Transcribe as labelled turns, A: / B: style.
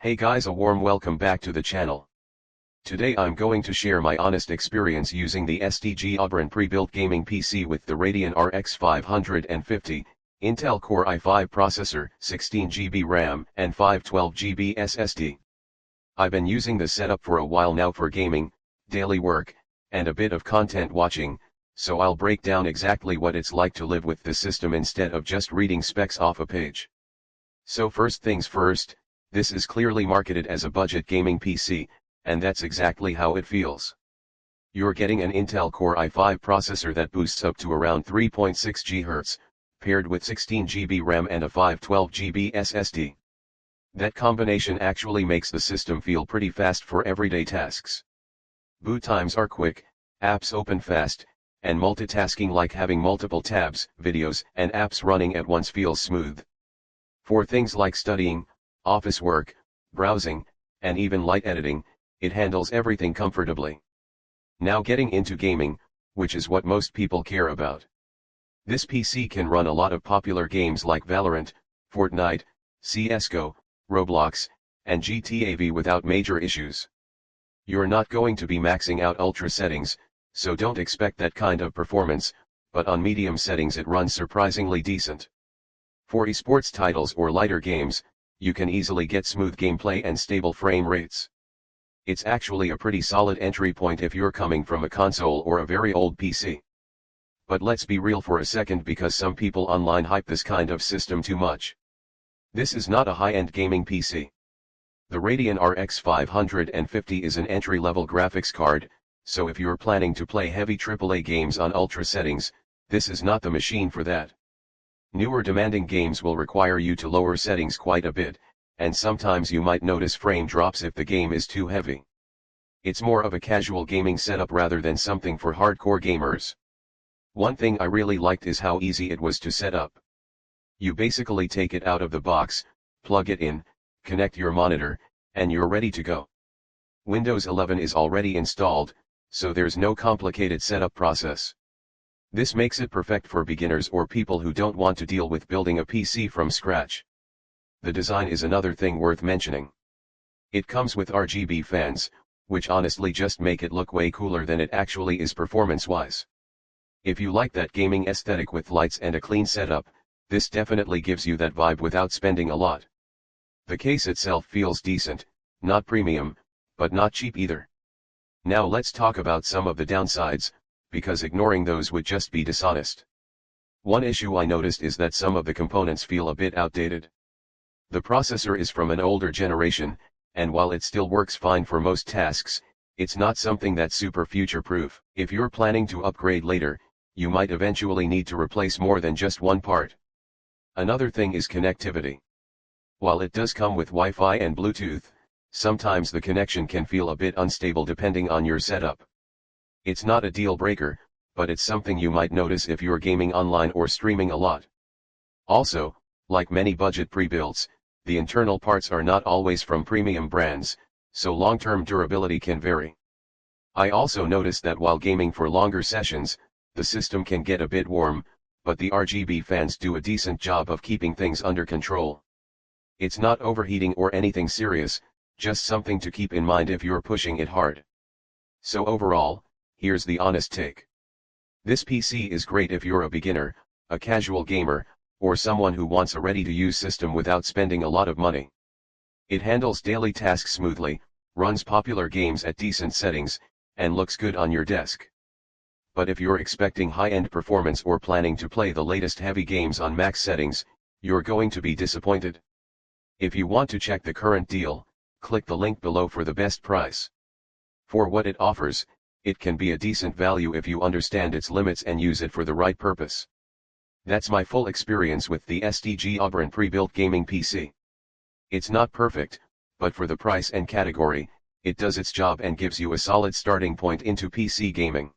A: Hey guys, a warm welcome back to the channel. Today I'm going to share my honest experience using the STGAubron Prebuilt Gaming PC with the Radeon RX 550, Intel Core i5 processor, 16GB RAM, and 512GB SSD. I've been using this setup for a while now for gaming, daily work, and a bit of content watching, so I'll break down exactly what it's like to live with the system instead of just reading specs off a page. So first things first, this is clearly marketed as a budget gaming PC, and that's exactly how it feels. You're getting an Intel Core i5 processor that boosts up to around 3.6 GHz, paired with 16GB RAM and a 512GB SSD. That combination actually makes the system feel pretty fast for everyday tasks. Boot times are quick, apps open fast, and multitasking like having multiple tabs, videos, and apps running at once feels smooth. For things like studying, office work, browsing, and even light editing, it handles everything comfortably. Now getting into gaming, which is what most people care about. This PC can run a lot of popular games like Valorant, Fortnite, CSGO, Roblox, and GTA V without major issues. You're not going to be maxing out ultra settings, so don't expect that kind of performance, but on medium settings it runs surprisingly decent. For esports titles or lighter games, you can easily get smooth gameplay and stable frame rates. It's actually a pretty solid entry point if you're coming from a console or a very old PC. But let's be real for a second, because some people online hype this kind of system too much. This is not a high-end gaming PC. The Radeon RX 550 is an entry-level graphics card, so if you're planning to play heavy AAA games on ultra settings, this is not the machine for that. Newer demanding games will require you to lower settings quite a bit, and sometimes you might notice frame drops if the game is too heavy. It's more of a casual gaming setup rather than something for hardcore gamers. One thing I really liked is how easy it was to set up. You basically take it out of the box, plug it in, connect your monitor, and you're ready to go. Windows 11 is already installed, so there's no complicated setup process. This makes it perfect for beginners or people who don't want to deal with building a PC from scratch. The design is another thing worth mentioning. It comes with RGB fans, which honestly just make it look way cooler than it actually is performance-wise. If you like that gaming aesthetic with lights and a clean setup, this definitely gives you that vibe without spending a lot. The case itself feels decent, not premium, but not cheap either. Now let's talk about some of the downsides, because ignoring those would just be dishonest. One issue I noticed is that some of the components feel a bit outdated. The processor is from an older generation, and while it still works fine for most tasks, it's not something that's super future-proof. If you're planning to upgrade later, you might eventually need to replace more than just one part. Another thing is connectivity. While it does come with Wi-Fi and Bluetooth, sometimes the connection can feel a bit unstable depending on your setup. It's not a deal breaker, but it's something you might notice if you're gaming online or streaming a lot. Also, like many budget pre-builds, the internal parts are not always from premium brands, so long-term durability can vary. I also noticed that while gaming for longer sessions, the system can get a bit warm, but the RGB fans do a decent job of keeping things under control. It's not overheating or anything serious, just something to keep in mind if you're pushing it hard. So overall, here's the honest take. This PC is great if you're a beginner, a casual gamer, or someone who wants a ready-to-use system without spending a lot of money. It handles daily tasks smoothly, runs popular games at decent settings, and looks good on your desk. But if you're expecting high-end performance or planning to play the latest heavy games on max settings, you're going to be disappointed. If you want to check the current deal, click the link below for the best price. For what it offers, it can be a decent value if you understand its limits and use it for the right purpose. That's my full experience with the STGAubron Prebuilt Gaming PC. It's not perfect, but for the price and category, it does its job and gives you a solid starting point into PC gaming.